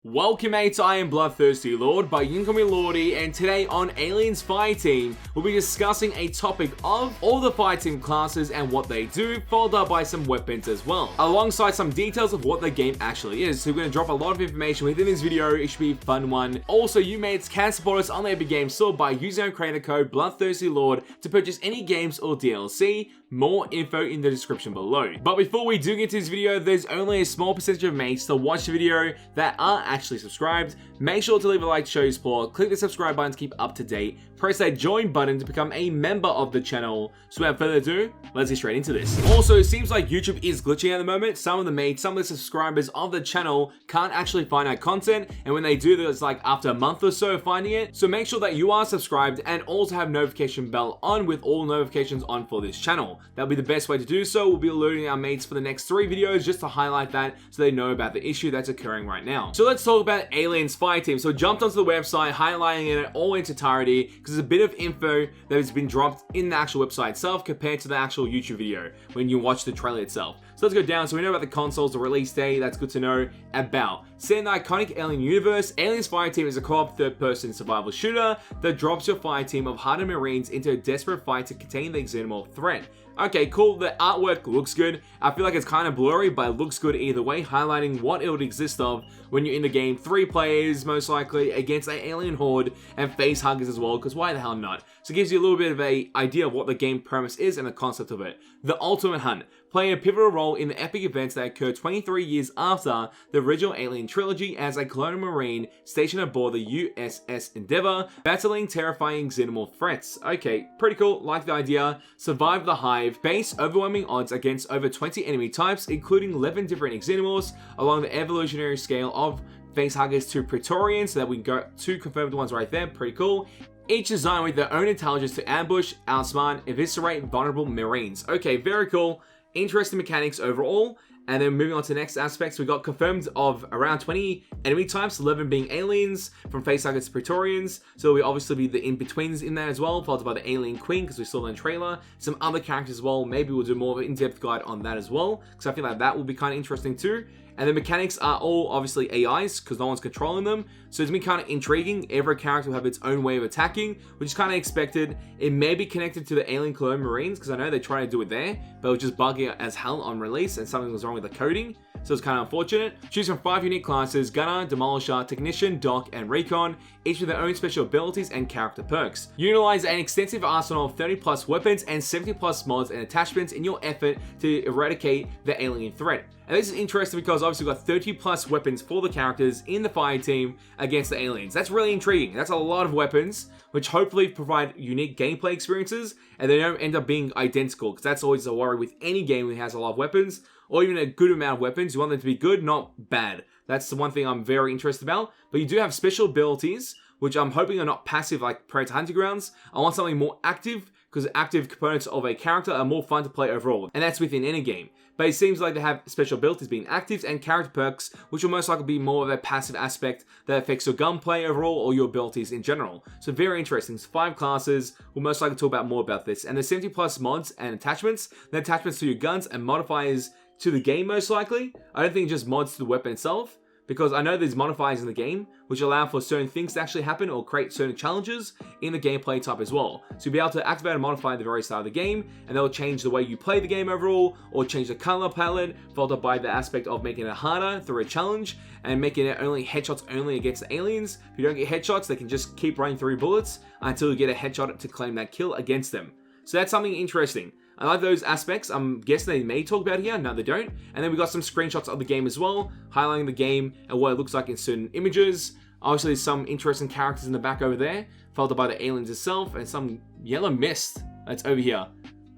Welcome mates, I am BloodThirstyLord, but you can call me Lordy, and today on Aliens Fireteam, we'll be discussing a topic of all the Fireteam classes and what they do, followed up by some weapons as well, alongside some details of what the game actually is. So we're going to drop a lot of information within this video. It should be a fun one. Also, you mates can support us on the Epic Games Store by using our creator code BloodThirstyLord to purchase any games or DLC. More info in the description below. But before we do get into this video, there's only a small percentage of mates that watch the video that are actually subscribed. Make sure to leave a like to show your support, click the subscribe button to keep up to date, press that join button to become a member of the channel. So without further ado, let's get straight into this. Also, it seems like YouTube is glitching at the moment. Some of the mates, some of the subscribers of the channel can't actually find our content, and when they do, it's like after a month or so of finding it. So make sure that you are subscribed and also have notification bell on with all notifications on for this channel. That'll be the best way to do so. We'll be alerting our mates for the next 3 videos just to highlight that so they know about the issue that's occurring right now. So let's talk about Aliens Fireteam. So I jumped onto the website, highlighting it in all its entirety because there's a bit of info that has been dropped in the actual website itself compared to the actual YouTube video when you watch the trailer itself. So let's go down. So we know about the consoles, the release date, that's good to know about. Set in the iconic alien universe, Aliens Fireteam is a co-op third-person survival shooter that drops your fireteam of hardened Marines into a desperate fight to contain the xenomorph threat. Okay, cool. The artwork looks good. I feel like it's kind of blurry, but it looks good either way, highlighting what it would exist of when you're in the game. 3 players, most likely, against an alien horde, and face huggers as well, because why the hell not? So it gives you a little bit of an idea of what the game premise is and the concept of it. The Ultimate Hunt, playing a pivotal role in the epic events that occurred 23 years after the original Alien trilogy as a colonial marine stationed aboard the USS Endeavour, battling terrifying xenomorph threats. Okay, pretty cool, like the idea. Survive the Hive, face overwhelming odds against over 20 enemy types, including 11 different xenomorphs along the evolutionary scale of facehuggers to Praetorians, so that we can go 2 confirmed ones right there, pretty cool. Each designed with their own intelligence to ambush, outsmart, eviscerate vulnerable Marines. Okay, very cool. Interesting mechanics overall. And then moving on to the next aspects, we got confirmed of around 20 enemy types, 11 being aliens, from facehuggers to Praetorians. So we obviously be the in-betweens in there as well, followed by the Alien Queen, because we saw that in the trailer. Some other characters as well. Maybe we'll do more of an in-depth guide on that as well, because I feel like that will be kind of interesting too. And the mechanics are all obviously AIs, because no one's controlling them. So it's been kind of intriguing. Every character will have its own way of attacking, which is kind of expected. It may be connected to the Alien Colonial Marines, because I know they tried to do it there, but it was just bugging as hell on release, and something was wrong with the coding. So it's kind of unfortunate. Choose from 5 unique classes: Gunner, Demolisher, Technician, Doc, and Recon, each with their own special abilities and character perks. Utilize an extensive arsenal of 30 plus weapons and 70 plus mods and attachments in your effort to eradicate the alien threat. And this is interesting because obviously we've got 30 plus weapons for the characters in the Fireteam against the aliens. That's really intriguing. That's a lot of weapons, which hopefully provide unique gameplay experiences and they don't end up being identical, because that's always a worry with any game that has a lot of weapons, or even a good amount of weapons. You want them to be good, not bad. That's the one thing I'm very interested about. But you do have special abilities, which I'm hoping are not passive like Predator Hunting Grounds. I want something more active, because active components of a character are more fun to play overall, and that's within any game. But it seems like they have special abilities being actives and character perks, which will most likely be more of a passive aspect that affects your gunplay overall or your abilities in general. So very interesting. So 5 classes. We'll most likely talk about more about this. And the 70 plus mods and attachments. The attachments to your guns and modifiers to the game most likely. I don't think just mods to the weapon itself, because I know there's modifiers in the game which allow for certain things to actually happen or create certain challenges in the gameplay type as well. So you'll be able to activate and modify at the very start of the game, and they'll change the way you play the game overall, or change the color palette, followed up by the aspect of making it harder through a challenge, and making it only headshots only against the aliens. If you don't get headshots, they can just keep running through bullets until you get a headshot to claim that kill against them. So that's something interesting. I like those aspects. I'm guessing they may talk about here. No, they don't. And then we got some screenshots of the game as well, highlighting the game and what it looks like in certain images. Obviously, there's some interesting characters in the back over there, followed by the aliens itself, and some yellow mist that's over here.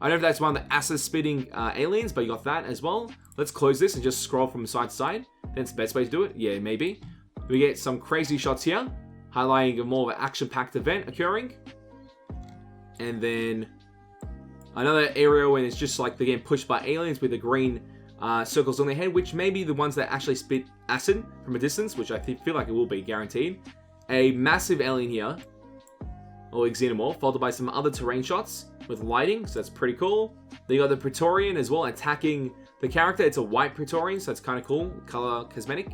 I don't know if that's one of the acid-spitting aliens, but you got that as well. Let's close this and just scroll from side to side. That's the best way to do it. Yeah, maybe. We get some crazy shots here, highlighting more of an action-packed event occurring. And then another area when it's just like they're getting pushed by aliens with the green circles on their head, which may be the ones that actually spit acid from a distance, which I feel like it will be guaranteed. A massive alien here, or xenomorph, followed by some other terrain shots with lighting, so that's pretty cool. Then you got the Praetorian as well attacking the character. It's a white Praetorian, so that's kind of cool, color cosmetic.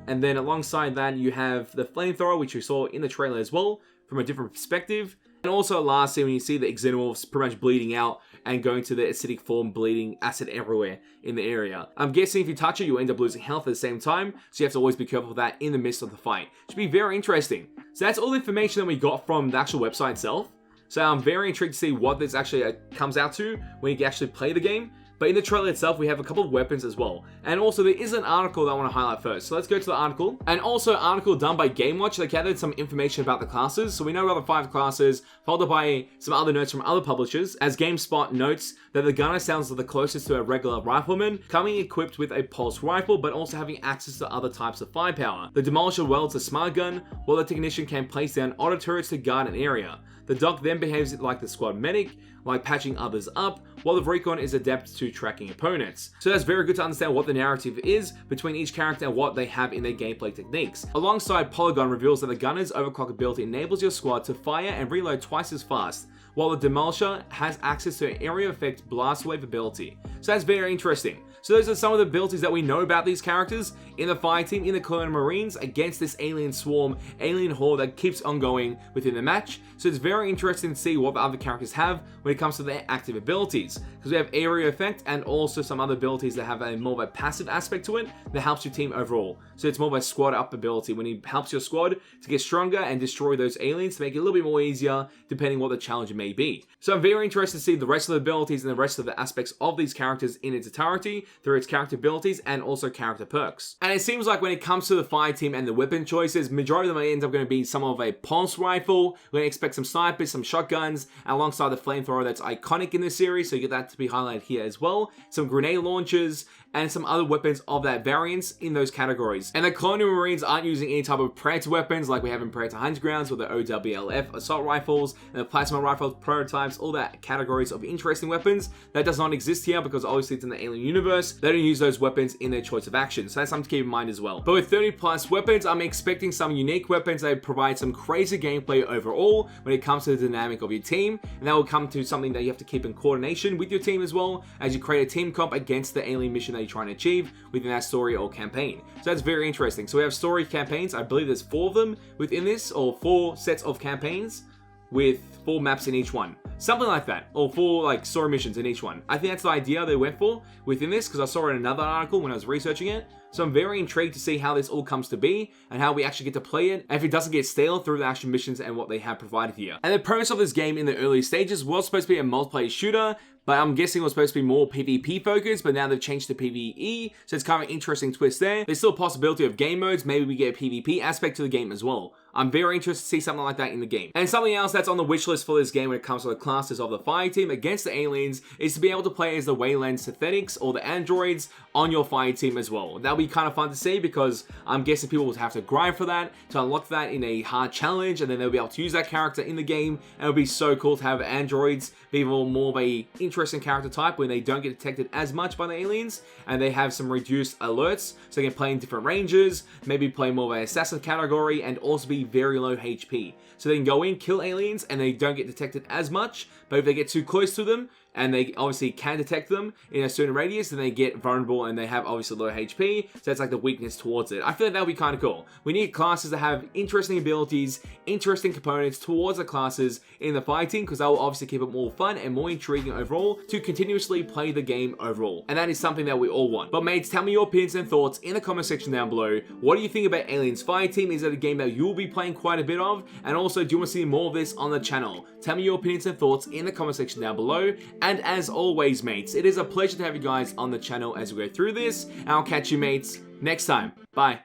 And then alongside that, you have the flamethrower, which you saw in the trailer as well, from a different perspective. And also lastly, when you see the Xenomorphs pretty much bleeding out and going to the acidic form, bleeding acid everywhere in the area. I'm guessing if you touch it, you'll end up losing health at the same time, so you have to always be careful of that in the midst of the fight. Should be very interesting. So that's all the information that we got from the actual website itself. So I'm very intrigued to see what this actually comes out to when you actually play the game. But in the trailer itself, we have a couple of weapons as well. And also, there is an article that I want to highlight first. So let's go to the article. And also, an article done by GameWatch. They gathered some information about the classes. So we know about the 5 classes, followed by some other notes from other publishers. As GameSpot notes that the gunner sounds the closest to a regular rifleman, coming equipped with a pulse rifle, but also having access to other types of firepower. The Demolisher wields a smart gun, while the technician can place down auto turrets to guard an area. The doc then behaves like the squad medic, like patching others up, while the recon is adept to tracking opponents. So that's very good to understand what the narrative is between each character and what they have in their gameplay techniques. Alongside, Polygon reveals that the gunner's overclock ability enables your squad to fire and reload twice as fast, while the Demolisher has access to an area effect blast wave ability. So that's very interesting. So those are some of the abilities that we know about these characters in the Fireteam, in the Colonial Marines, against this alien swarm, alien horde that keeps on going within the match. So it's very interesting to see what the other characters have when it comes to their active abilities. Because we have area effect and also some other abilities that have a more of a passive aspect to it that helps your team overall. So it's more of a squad up ability when it helps your squad to get stronger and destroy those aliens to make it a little bit more easier depending what the challenge may be. So I'm very interested to see the rest of the abilities and the rest of the aspects of these characters in its entirety through its character abilities and also character perks. And it seems like when it comes to the Fireteam and the weapon choices, majority of them end up going to be some of a pulse rifle. We're going to expect some snipers, some shotguns, alongside the flamethrower that's iconic in this series, so you get that to be highlighted here as well. Some grenade launchers, and some other weapons of that variance in those categories. And the Colonial Marines aren't using any type of Predator weapons like we have in Predator Hunting Grounds with the OWLF assault rifles and the plasma rifles, prototypes, all that categories of interesting weapons. That does not exist here because obviously it's in the Alien universe. They don't use those weapons in their choice of action, so that's something to keep in mind as well. But with 30 plus weapons, I'm expecting some unique weapons that provide some crazy gameplay overall when it comes to the dynamic of your team, and that will come to something that you have to keep in coordination with your team as well as you create a team comp against the alien mission that you're trying to achieve within that story or campaign. So that's very interesting. So we have story campaigns. I believe there's 4 of them within this, or 4 sets of campaigns with 4 maps in each one. Something like that, or 4 like story missions in each one. I think that's the idea they went for within this, because I saw it in another article when I was researching it. So I'm very intrigued to see how this all comes to be and how we actually get to play it, and if it doesn't get stale through the actual missions and what they have provided here. And the premise of this game in the early stages was supposed to be a multiplayer shooter, but I'm guessing it was supposed to be more PvP focused, but now they've changed to PvE, so it's kind of an interesting twist there. There's still a possibility of game modes, maybe we get a PvP aspect to the game as well. I'm very interested to see something like that in the game. And something else that's on the wish list for this game when it comes to the classes of the Fireteam against the aliens is to be able to play as the Wayland synthetics or the androids on your Fireteam as well. That'll be kind of fun to see because I'm guessing people will have to grind for that, to unlock that in a hard challenge, and then they'll be able to use that character in the game, and it'll be so cool to have androids be more of a interesting character type when they don't get detected as much by the aliens, and they have some reduced alerts, so they can play in different ranges, maybe play more of an assassin category, and also be very low HP. So they can go in, kill aliens, and they don't get detected as much, but if they get too close to them, and they obviously can detect them in a certain radius, then they get vulnerable and they have obviously low HP, so that's like the weakness towards it. I feel like that would be kind of cool. We need classes that have interesting abilities, interesting components towards the classes in the Fireteam, because that will obviously keep it more fun and more intriguing overall to continuously play the game overall. And that is something that we all want. But mates, tell me your opinions and thoughts in the comment section down below. What do you think about Aliens Fireteam? Is it a game that you'll be playing quite a bit of? And also, do you want to see more of this on the channel? Tell me your opinions and thoughts in the comment section down below. And as always, mates, it is a pleasure to have you guys on the channel as we go through this, and I'll catch you, mates, next time. Bye.